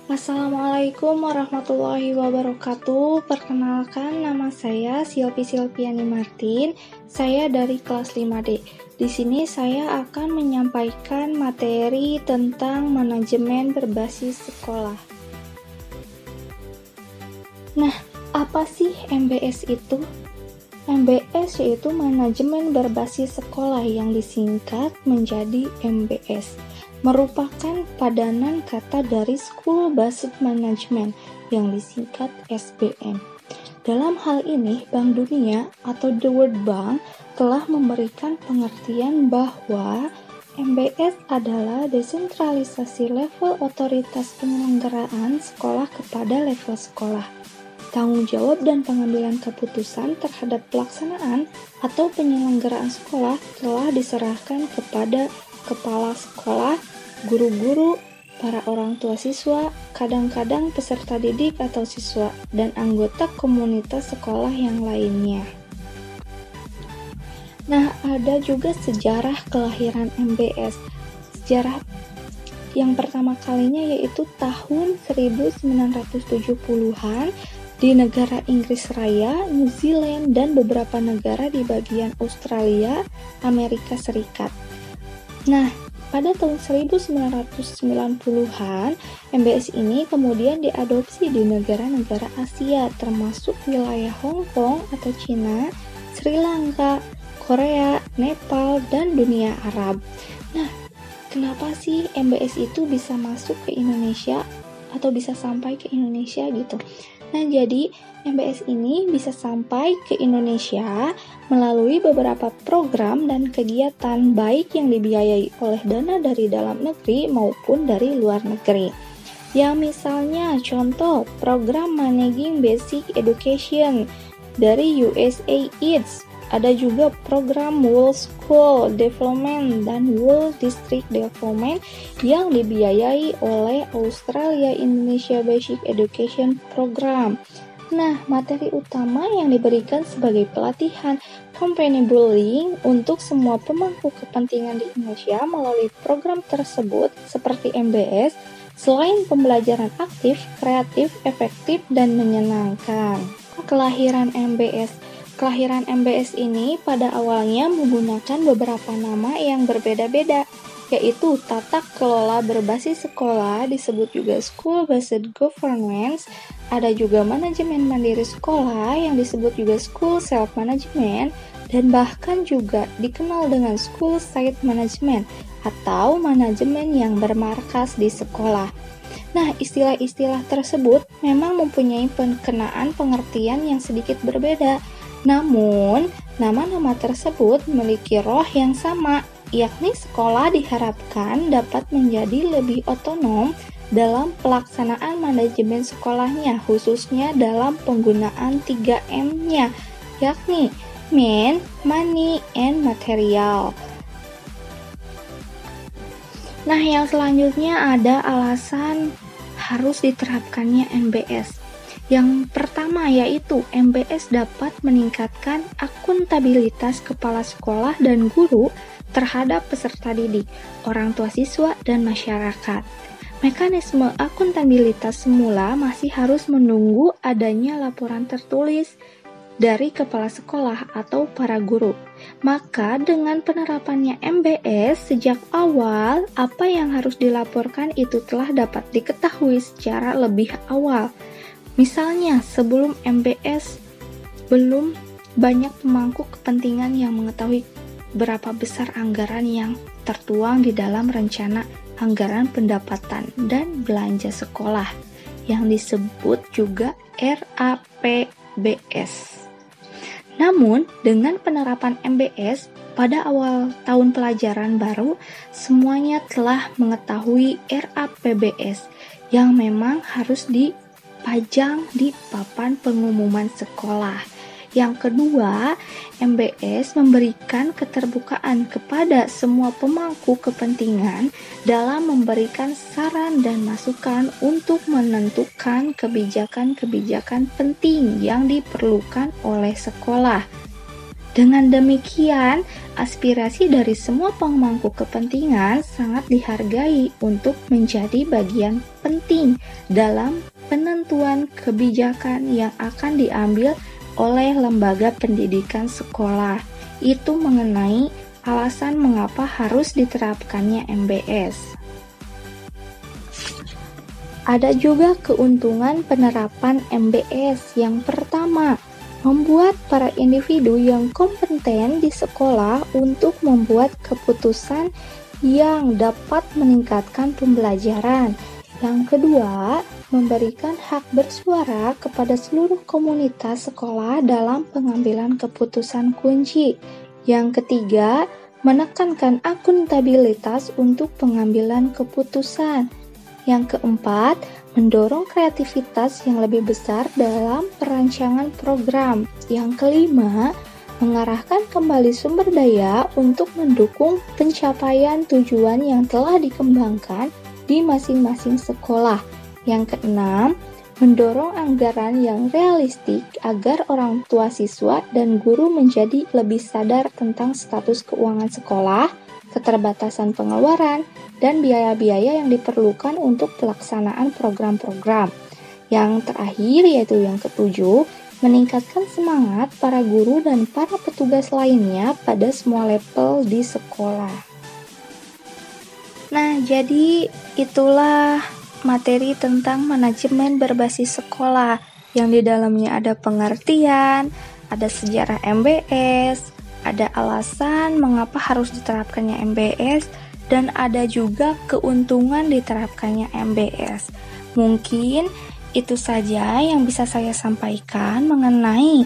Assalamualaikum warahmatullahi wabarakatuh. Perkenalkan, nama saya Silvi Silviani Martin. Saya dari kelas 5D. Di sini saya akan menyampaikan materi tentang manajemen berbasis sekolah. Nah, apa sih MBS itu? MBS yaitu manajemen berbasis sekolah yang disingkat menjadi MBS. Merupakan padanan kata dari School Based Management yang disingkat SBM. Dalam hal ini, Bank Dunia atau The World Bank telah memberikan pengertian bahwa MBS adalah desentralisasi level otoritas penyelenggaraan sekolah kepada level sekolah. Tanggung jawab dan pengambilan keputusan terhadap pelaksanaan atau penyelenggaraan sekolah telah diserahkan kepada kepala sekolah, guru-guru, para orang tua siswa, kadang-kadang peserta didik atau siswa, dan anggota komunitas sekolah yang lainnya. Nah, ada juga sejarah kelahiran MBS. Sejarah yang pertama kalinya yaitu tahun 1970-an di negara Inggris Raya, New Zealand, dan beberapa negara di bagian Australia, Amerika Serikat. Nah, pada tahun 1990-an, MBS ini kemudian diadopsi di negara-negara Asia, termasuk wilayah Hong Kong atau Cina, Sri Lanka, Korea, Nepal, dan dunia Arab. Nah, kenapa sih MBS itu bisa masuk ke Indonesia atau bisa sampai ke Indonesia gitu? Nah, jadi MBS ini bisa sampai ke Indonesia melalui beberapa program dan kegiatan baik yang dibiayai oleh dana dari dalam negeri maupun dari luar negeri. Ya, misalnya contoh program Managing Basic Education dari USAID. Ada juga program World School Development dan World District Development yang dibiayai oleh Australia Indonesia Basic Education Program. Nah, materi utama yang diberikan sebagai pelatihan company building untuk semua pemangku kepentingan di Indonesia melalui program tersebut seperti MBS, selain pembelajaran aktif, kreatif, efektif, dan menyenangkan. Kelahiran MBS ini pada awalnya menggunakan beberapa nama yang berbeda-beda, yaitu tata kelola berbasis sekolah, disebut juga School Based Governance, ada juga manajemen mandiri sekolah yang disebut juga School Self Management, dan bahkan juga dikenal dengan School Site Management atau manajemen yang bermarkas di sekolah. Nah, istilah-istilah tersebut memang mempunyai pengenaan pengertian yang sedikit berbeda. Namun, nama-nama tersebut memiliki roh yang sama, yakni sekolah diharapkan dapat menjadi lebih otonom dalam pelaksanaan manajemen sekolahnya, khususnya dalam penggunaan 3M-nya, yakni Man, Money, and Material. Nah, yang selanjutnya ada alasan harus diterapkannya MBS. Yang pertama yaitu MBS dapat meningkatkan akuntabilitas kepala sekolah dan guru terhadap peserta didik, orang tua siswa, dan masyarakat. Mekanisme akuntabilitas semula masih harus menunggu adanya laporan tertulis dari kepala sekolah atau para guru. Maka dengan penerapannya MBS sejak awal, apa yang harus dilaporkan itu telah dapat diketahui secara lebih awal. Misalnya, sebelum MBS, belum banyak pemangku kepentingan yang mengetahui berapa besar anggaran yang tertuang di dalam rencana anggaran pendapatan dan belanja sekolah, yang disebut juga RAPBS. Namun, dengan penerapan MBS, pada awal tahun pelajaran baru, semuanya telah mengetahui RAPBS yang memang harus dipajang di papan pengumuman sekolah. Yang kedua, MBS memberikan keterbukaan kepada semua pemangku kepentingan dalam memberikan saran dan masukan untuk menentukan kebijakan-kebijakan penting yang diperlukan oleh sekolah. Dengan demikian, aspirasi dari semua pemangku kepentingan sangat dihargai untuk menjadi bagian penting dalam penentuan kebijakan yang akan diambil oleh lembaga pendidikan sekolah. Itu mengenai alasan mengapa harus diterapkannya MBS. Ada juga keuntungan penerapan MBS. Yang pertama, membuat para individu yang kompeten di sekolah untuk membuat keputusan yang dapat meningkatkan pembelajaran. Yang kedua, memberikan hak bersuara kepada seluruh komunitas sekolah dalam pengambilan keputusan kunci. Yang ketiga, menekankan akuntabilitas untuk pengambilan keputusan. Yang keempat, mendorong kreativitas yang lebih besar dalam perancangan program. Yang kelima, mengarahkan kembali sumber daya untuk mendukung pencapaian tujuan yang telah dikembangkan di masing-masing sekolah. Yang keenam, mendorong anggaran yang realistik agar orang tua siswa dan guru menjadi lebih sadar tentang status keuangan sekolah, keterbatasan pengeluaran, dan biaya-biaya yang diperlukan untuk pelaksanaan program-program. Yang terakhir yaitu yang ketujuh, meningkatkan semangat para guru dan para petugas lainnya pada semua level di sekolah. Nah, jadi itulah materi tentang manajemen berbasis sekolah yang di dalamnya ada pengertian, ada sejarah MBS, ada alasan mengapa harus diterapkannya MBS, dan ada juga keuntungan diterapkannya MBS. Mungkin itu saja yang bisa saya sampaikan mengenai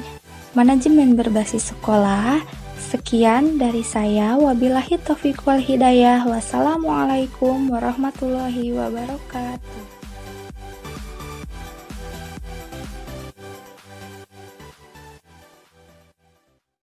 manajemen berbasis sekolah. Sekian dari saya, wabillahi taufiq wal hidayah. Wassalamualaikum warahmatullahi wabarakatuh.